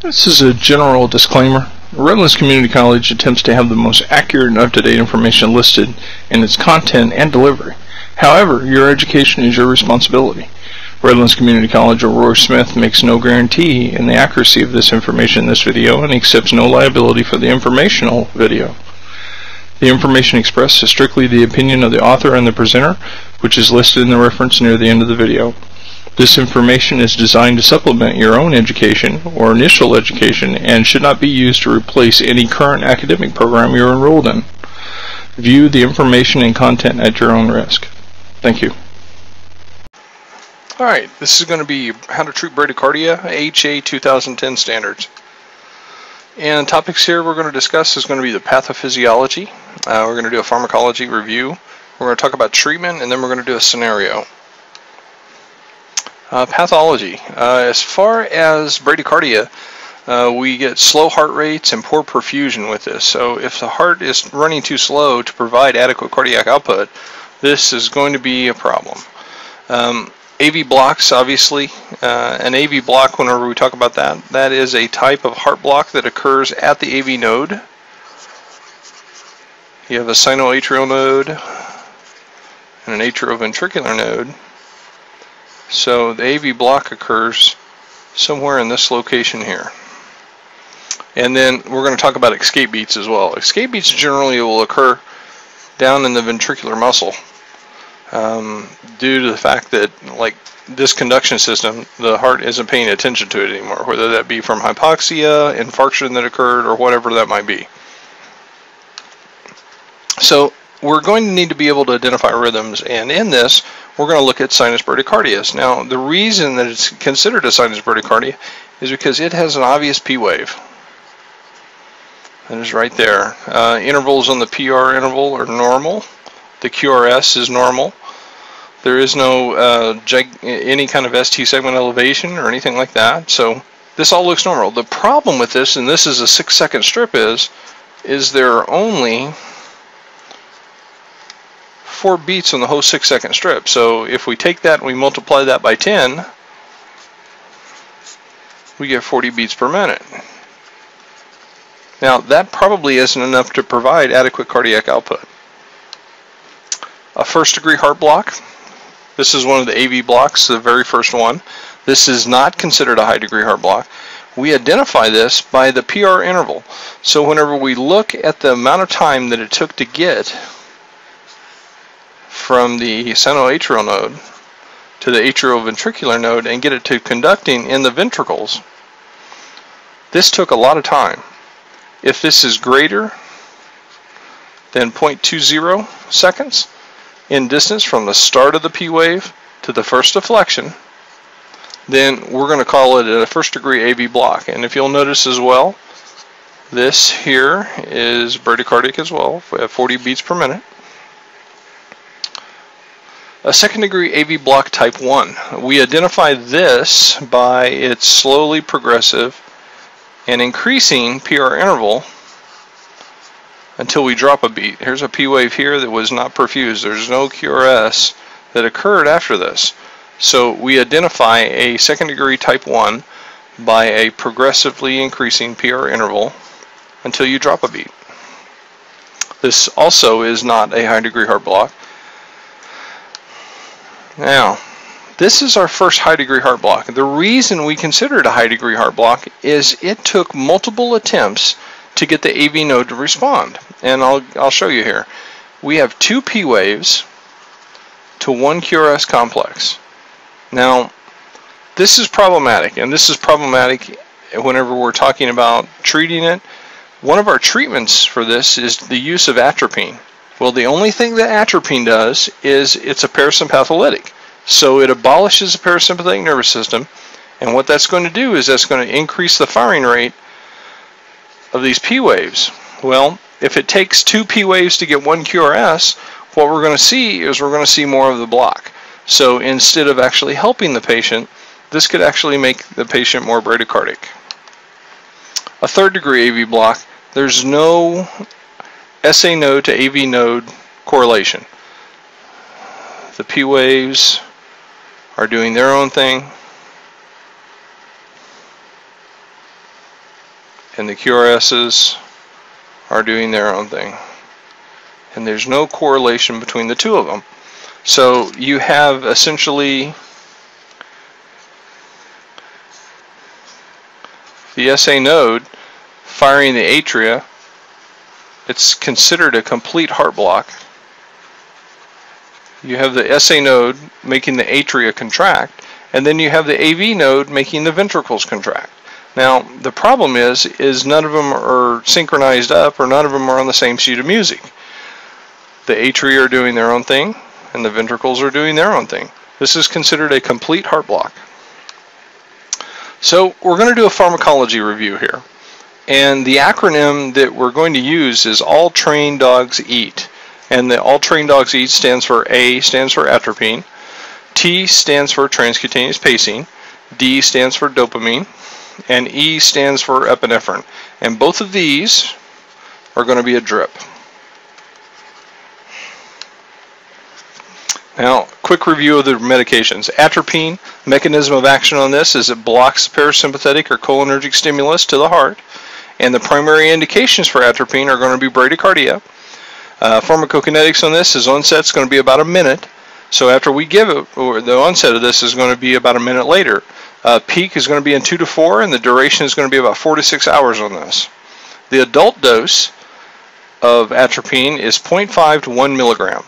This is a general disclaimer. Redlands Community College attempts to have the most accurate and up-to-date information listed in its content and delivery. However, your education is your responsibility. Redlands Community College or Roy Smith makes no guarantee in the accuracy of this information in this video and accepts no liability for the informational video. The information expressed is strictly the opinion of the author and the presenter, which is listed in the reference near the end of the video. This information is designed to supplement your own education or initial education and should not be used to replace any current academic program you're enrolled in. View the information and content at your own risk. Thank you. Alright, this is going to be how to treat bradycardia, HA 2010 standards. And topics here we're going to discuss is going to be the pathophysiology. We're going to do a pharmacology review. We're going to talk about treatment, and then we're going to do a scenario. Pathology. As far as bradycardia, we get slow heart rates and poor perfusion with this. So if the heart is running too slow to provide adequate cardiac output, this is going to be a problem. AV blocks, obviously. An AV block, whenever we talk about that, that is a type of heart block that occurs at the AV node. You have a sinoatrial node and an atrioventricular node. So the AV block occurs somewhere in this location here. And then we're going to talk about escape beats as well. Escape beats generally will occur down in the ventricular muscle. Due to the fact that, like this conduction system, the heart isn't paying attention to it anymore, whether that be from hypoxia, infarction that occurred, or whatever that might be. So we're going to need to be able to identify rhythms, and in this we're going to look at sinus bradycardias. Now the reason that it's considered a sinus bradycardia is because it has an obvious P wave. That is right there. Intervals on the PR interval are normal. The QRS is normal. There is no any kind of ST segment elevation or anything like that. So this all looks normal. The problem with this, and this is a 6-second strip, is there are only 4 beats on the whole 6-second strip. So if we take that and we multiply that by 10, we get 40 beats per minute. Now that probably isn't enough to provide adequate cardiac output. A first-degree heart block. This is one of the AV blocks, the very first one. This is not considered a high-degree heart block. We identify this by the PR interval. So whenever we look at the amount of time that it took to get from the sinoatrial node to the atrioventricular node and get it to conducting in the ventricles, this took a lot of time. If this is greater than 0.20 seconds, in distance from the start of the P wave to the first deflection, then we're going to call it a first degree AV block. And if you'll notice as well, this here is bradycardic as well at 40 beats per minute. A second degree AV block type 1. We identify this by its slowly progressive and increasing PR interval until we drop a beat. Here's a P wave here that was not perfused. There's no QRS that occurred after this. So we identify a second degree type 1 by a progressively increasing PR interval until you drop a beat. This also is not a high degree heart block. Now, this is our first high degree heart block. The reason we consider it a high degree heart block is it took multiple attempts to get the AV node to respond. And I'll show you here. We have 2 P waves to 1 QRS complex. Now, this is problematic, and this is problematic whenever we're talking about treating it. One of our treatments for this is the use of atropine. Well, the only thing that atropine does is it's a parasympatholytic. So it abolishes the parasympathetic nervous system, and what that's going to do is that's going to increase the firing rate of these P waves. Well, if it takes 2 P waves to get 1 QRS, what we're going to see is we're going to see more of the block. So instead of actually helping the patient, this could actually make the patient more bradycardic. A third degree AV block, there's no SA node to AV node correlation. The P waves are doing their own thing. and the QRSs are doing their own thing. And there's no correlation between the two of them. So you have essentially the SA node firing the atria. It's considered a complete heart block. You have the SA node making the atria contract, and then you have the AV node making the ventricles contract. Now, the problem is none of them are synchronized up, or none of them are on the same sheet of music. The atria are doing their own thing, and the ventricles are doing their own thing. This is considered a complete heart block. So we're going to do a pharmacology review here. And the acronym that we're going to use is All Trained Dogs Eat. And the All Trained Dogs Eat stands for A stands for atropine, T stands for transcutaneous pacing, D stands for dopamine, and E stands for epinephrine. And both of these are going to be a drip. Now, quick review of the medications. Atropine, mechanism of action on this is it blocks parasympathetic or cholinergic stimulus to the heart, and the primary indications for atropine are going to be bradycardia. Pharmacokinetics on this is onset's going to be about a minute, so after we give it, or the onset of this is going to be about a minute later. Peak is going to be in 2 to 4, and the duration is going to be about 4 to 6 hours on this. The adult dose of atropine is 0.5 to 1 milligram.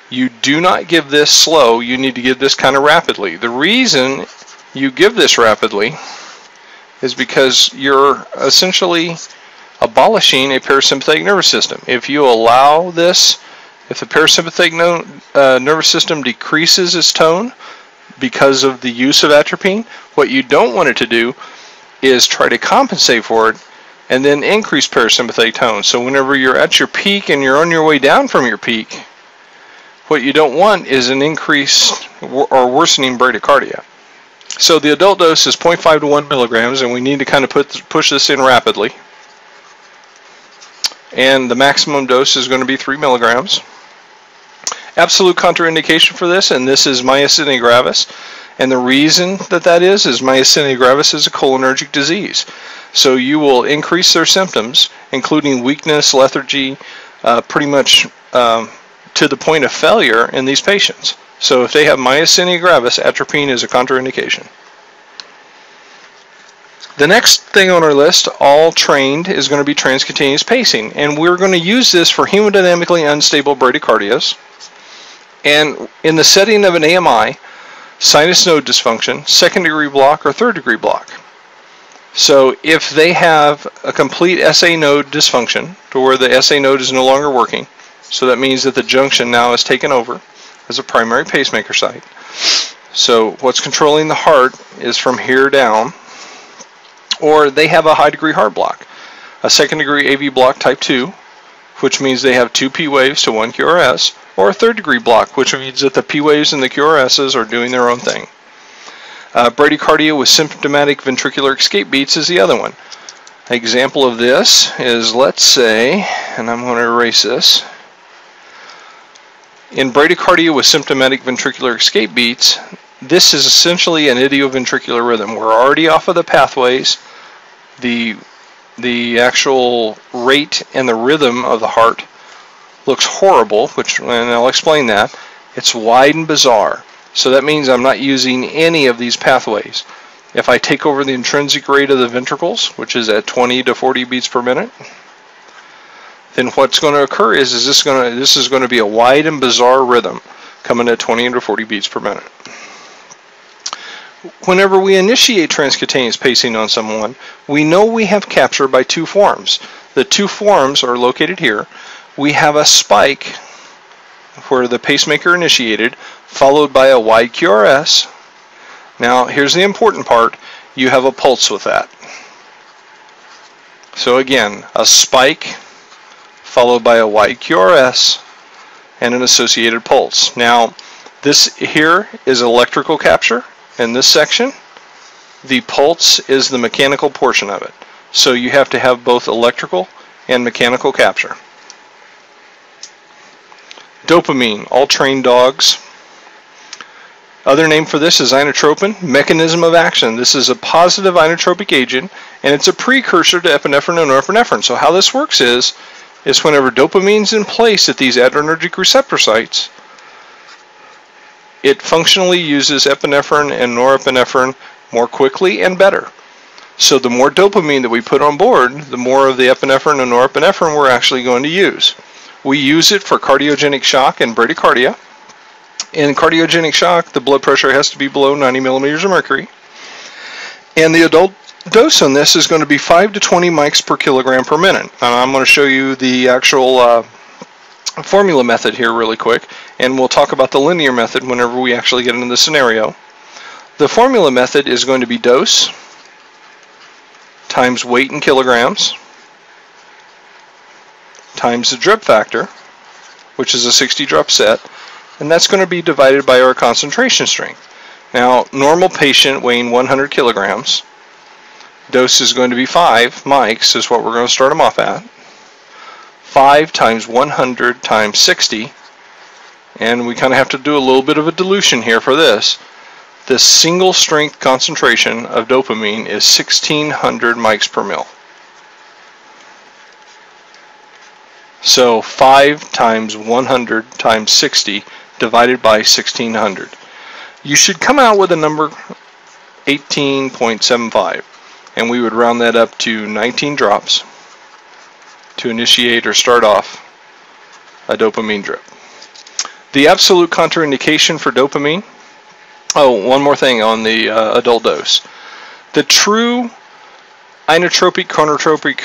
You do not give this slow, you need to give this kind of rapidly. The reason you give this rapidly is because you're essentially abolishing a parasympathetic nervous system. If you allow this, if the parasympathetic nervous system decreases its tone because of the use of atropine, what you don't want it to do is try to compensate for it and then increase parasympathetic tone. So whenever you're at your peak and you're on your way down from your peak, what you don't want is an increase or worsening bradycardia. So the adult dose is 0.5 to 1 milligrams, and we need to kind of push this in rapidly. And the maximum dose is going to be 3 milligrams. Absolute contraindication for this, and this is myasthenia gravis. And the reason that is myasthenia gravis is a cholinergic disease. So you will increase their symptoms, including weakness, lethargy, pretty much to the point of failure in these patients. So if they have myasthenia gravis, atropine is a contraindication. The next thing on our list, all trained, is going to be transcutaneous pacing. And we're going to use this for hemodynamically unstable bradycardias. And in the setting of an AMI, sinus node dysfunction, second-degree block, or third-degree block. So if they have a complete SA node dysfunction, to where the SA node is no longer working, so that means that the junction now is taken over as a primary pacemaker site. So what's controlling the heart is from here down, or they have a high-degree heart block, a second-degree AV block type II, which means they have 2 P waves to 1 QRS, or a third-degree block, which means that the P waves and the QRSs are doing their own thing. Bradycardia with symptomatic ventricular escape beats is the other one. An example of this is, let's say, and I'm going to erase this, in bradycardia with symptomatic ventricular escape beats, this is essentially an idioventricular rhythm. We're already off of the pathways. The actual rate and the rhythm of the heart looks horrible, and I'll explain that. It's wide and bizarre. So that means I'm not using any of these pathways. If I take over the intrinsic rate of the ventricles, which is at 20 to 40 beats per minute, then what's going to occur is this is going to be a wide and bizarre rhythm coming at 20 to 40 beats per minute. Whenever we initiate transcutaneous pacing on someone, we know we have capture by 2 forms. The 2 forms are located here. We have a spike where the pacemaker initiated, followed by a wide QRS. Now, here's the important part. You have a pulse with that. So again, a spike followed by a wide QRS and an associated pulse. Now, this here is electrical capture in this section. The pulse is the mechanical portion of it. So you have to have both electrical and mechanical capture. Dopamine, all trained dogs. Other name for this is inotropin, mechanism of action. This is a positive inotropic agent, and it's a precursor to epinephrine and norepinephrine. So how this works is whenever dopamine's in place at these adrenergic receptor sites, it functionally uses epinephrine and norepinephrine more quickly and better. So the more dopamine that we put on board, the more of the epinephrine and norepinephrine we're actually going to use. We use it for cardiogenic shock and bradycardia. In cardiogenic shock, the blood pressure has to be below 90 millimeters of mercury. And the adult dose on this is going to be 5 to 20 mics per kilogram per minute. And I'm going to show you the actual formula method here really quick, and we'll talk about the linear method whenever we actually get into the scenario. The formula method is going to be dose times weight in kilograms times the drip factor, which is a 60 drop set, and that's going to be divided by our concentration strength. Now, normal patient weighing 100 kilograms, dose is going to be 5 mics is what we're going to start them off at. 5 times 100 times 60, and we kind of have to do a little bit of a dilution here for this. The single strength concentration of dopamine is 1600 mics per mil. So 5 times 100 times 60 divided by 1600. You should come out with a number 18.75, and we would round that up to 19 drops to initiate or start off a dopamine drip. The absolute contraindication for dopamine, oh, one more thing on the adult dose. The true inotropic chronotropic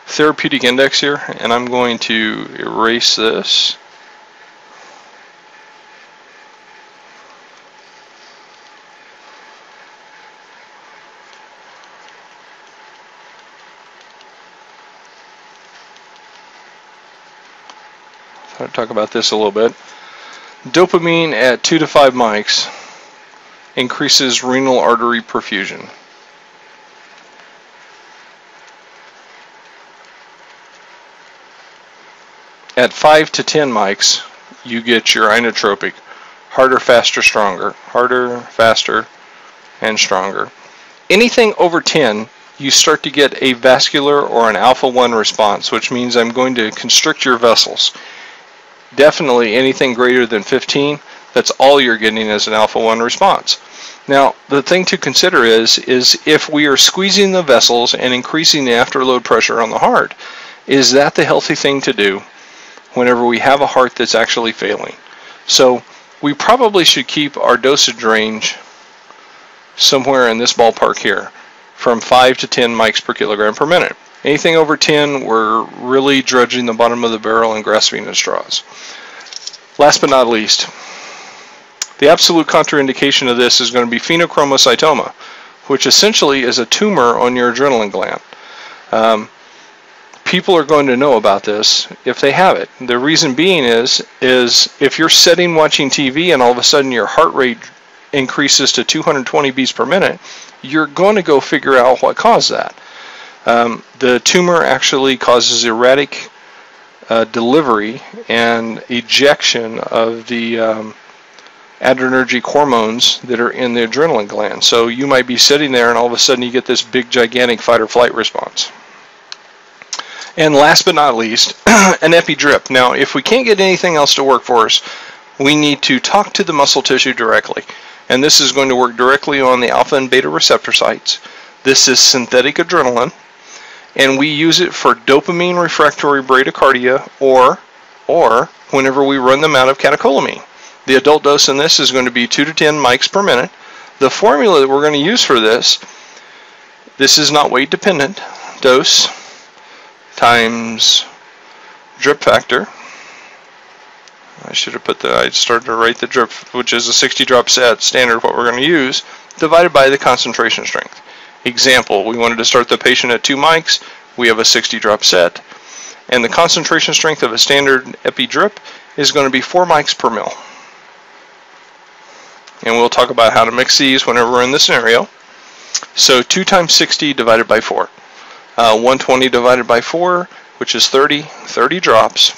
therapeutic index here, and I'm going to erase this. I'll talk about this a little bit. Dopamine at 2 to 5 mics increases renal artery perfusion. At 5 to 10 mics, you get your inotropic, harder, faster, stronger, harder, faster, and stronger. Anything over 10, you start to get a vascular or an alpha-1 response, which means I'm going to constrict your vessels. Definitely anything greater than 15, that's all you're getting as an alpha-1 response. Now, the thing to consider is if we are squeezing the vessels and increasing the afterload pressure on the heart, is that the healthy thing to do whenever we have a heart that's actually failing? So we probably should keep our dosage range somewhere in this ballpark here, from 5 to 10 mics per kilogram per minute. Anything over 10, we're really dredging the bottom of the barrel and grasping at straws. Last but not least, the absolute contraindication of this is going to be phenochromocystoma, which essentially is a tumor on your adrenaline gland. People are going to know about this if they have it. The reason being is if you're sitting watching TV and all of a sudden your heart rate increases to 220 beats per minute, you're going to go figure out what caused that. The tumor actually causes erratic delivery and ejection of the adrenergic hormones that are in the adrenaline gland. So you might be sitting there and all of a sudden you get this big gigantic fight or flight response. And last but not least, an epi-drip. Now, if we can't get anything else to work for us, we need to talk to the muscle tissue directly. And this is going to work directly on the alpha and beta receptor sites. This is synthetic adrenaline, and we use it for dopamine refractory bradycardia or whenever we run them out of catecholamine. The adult dose in this is going to be 2 to 10 mics per minute. The formula that we're going to use for this is not weight dependent. Dose times drip factor. I should have put I started to write the drip, which is a 60 drop set, standard what we're going to use, divided by the concentration strength. Example, we wanted to start the patient at 2 mics, we have a 60 drop set, and the concentration strength of a standard epi drip is going to be 4 mics per mil. And we'll talk about how to mix these whenever we're in this scenario. So 2 times 60 divided by 4. 120 divided by 4, which is 30 drops,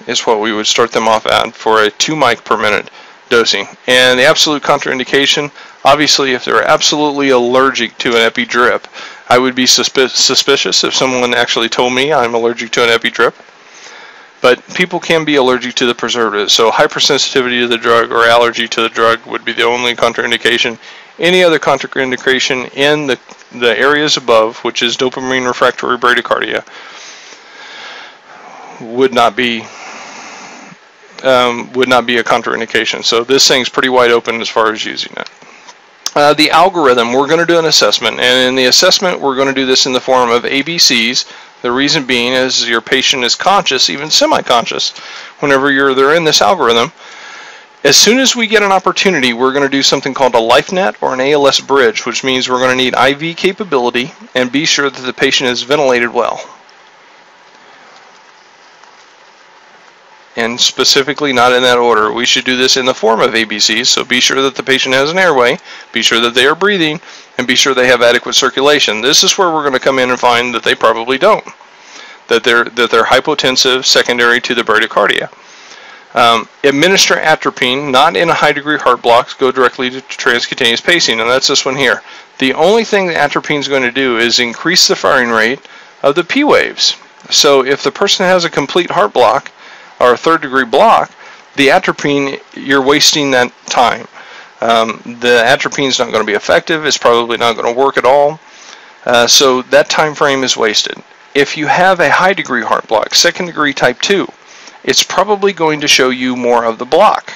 is what we would start them off at for a 2 mic per minute dosing. And the absolute contraindication, Obviously, if they're absolutely allergic to an epi drip, I would be suspicious if someone actually told me I'm allergic to an epi drip. But people can be allergic to the preservative, so hypersensitivity to the drug or allergy to the drug would be the only contraindication. Any other contraindication in the areas above, which is dopamine refractory bradycardia, would not be a contraindication. So this thing's pretty wide open as far as using it. The algorithm, we're going to do an assessment, and in the assessment we're going to do this in the form of ABCs. The reason being is your patient is conscious, even semi-conscious, whenever they're in this algorithm. As soon as we get an opportunity, we're going to do something called a LifeNet or an ALS bridge, which means we're going to need IV capability and be sure that the patient is ventilated well. And specifically not in that order. We should do this in the form of ABCs, so be sure that the patient has an airway, be sure that they are breathing, and be sure they have adequate circulation. This is where we're going to come in and find that they probably don't, that they're hypotensive secondary to the bradycardia. Administer atropine, not in a high degree heart block, go directly to transcutaneous pacing, and that's this one here. The only thing that atropine is going to do is increase the firing rate of the P waves. So if the person has a complete heart block, or a third degree block, the atropine, you're wasting that time. The atropine is not going to be effective, it's probably not going to work at all, so that time frame is wasted. If you have a high degree heart block, second degree type 2, it's probably going to show you more of the block.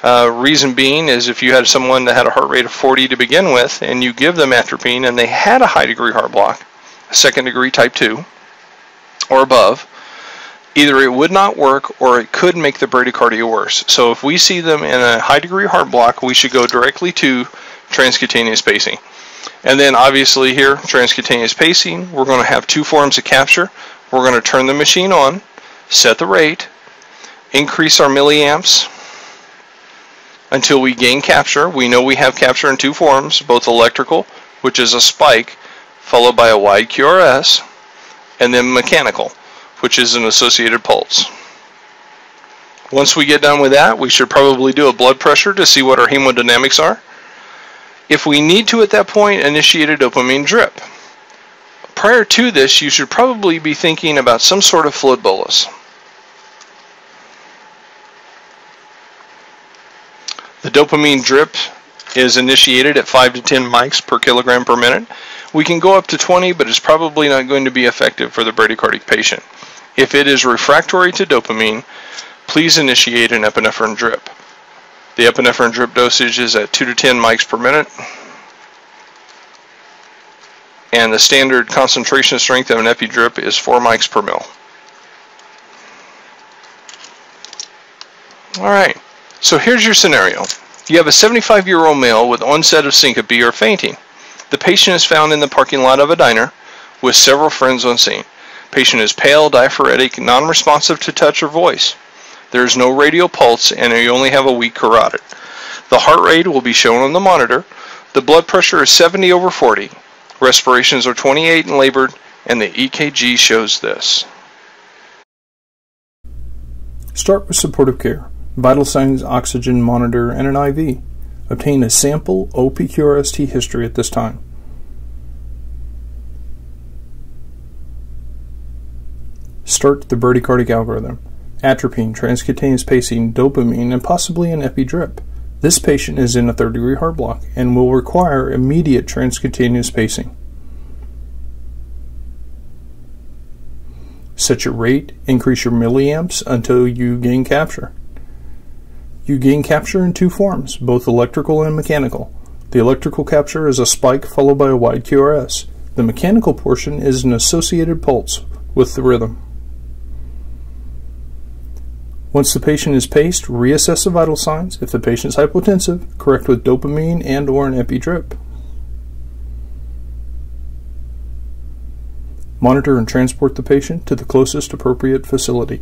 Reason being is if you had someone that had a heart rate of 40 to begin with, and you give them atropine and they had a high degree heart block, second degree type 2 or above, either it would not work or it could make the bradycardia worse. So if we see them in a high degree heart block, we should go directly to transcutaneous pacing. And then obviously here, transcutaneous pacing, we're going to have two forms of capture. We're going to turn the machine on, set the rate, increase our milliamps until we gain capture. We know we have capture in two forms, both electrical, which is a spike, followed by a wide QRS, and then mechanical, which is an associated pulse. Once we get done with that, we should probably do a blood pressure to see what our hemodynamics are. If we need to at that point, initiate a dopamine drip. Prior to this, you should probably be thinking about some sort of fluid bolus. The dopamine drip is initiated at 5 to 10 mics per kilogram per minute. We can go up to 20, but it's probably not going to be effective for the bradycardic patient. If it is refractory to dopamine, please initiate an epinephrine drip. The epinephrine drip dosage is at 2 to 10 mics per minute, and the standard concentration strength of an epi drip is 4 mics per mil. Alright, so here's your scenario. You have a 75-year-old male with onset of syncope or fainting. The patient is found in the parking lot of a diner with several friends on scene. Patient is pale, diaphoretic, non-responsive to touch or voice. There is no radial pulse and you only have a weak carotid. The heart rate will be shown on the monitor. The blood pressure is 70 over 40. Respirations are 28 and labored, and the EKG shows this. Start with supportive care, vital signs, oxygen monitor, and an IV. Obtain a sample OPQRST history at this time. Start the bradycardic algorithm. Atropine, transcutaneous pacing, dopamine, and possibly an epi drip. This patient is in a third-degree heart block and will require immediate transcutaneous pacing. Set your rate, increase your milliamps until you gain capture. You gain capture in two forms, both electrical and mechanical. The electrical capture is a spike followed by a wide QRS. The mechanical portion is an associated pulse with the rhythm. Once the patient is paced, reassess the vital signs. If the patient is hypotensive, correct with dopamine and or an epi drip. Monitor and transport the patient to the closest appropriate facility.